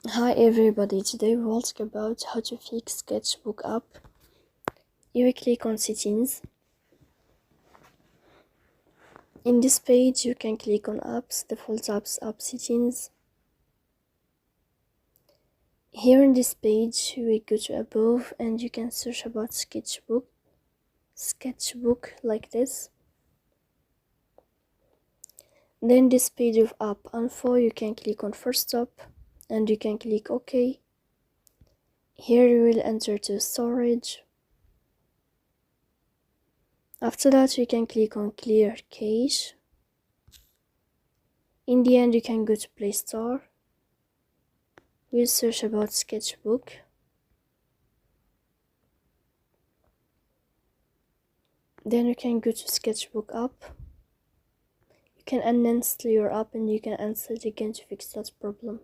Hi everybody, today we will talk about how to fix Sketchbook app. You will click on settings. In this page you can click on apps, default apps, app settings. Here in this page you will go to above and you can search about Sketchbook like this. Then this page of app info, you can click on first stop and you can click OK. Here you will enter to storage. After that you can click on clear cache. In the end you can go to Play Store. We'll search about Sketchbook. Then you can go to Sketchbook app. You can uninstall your app and you can install it again to fix that problem.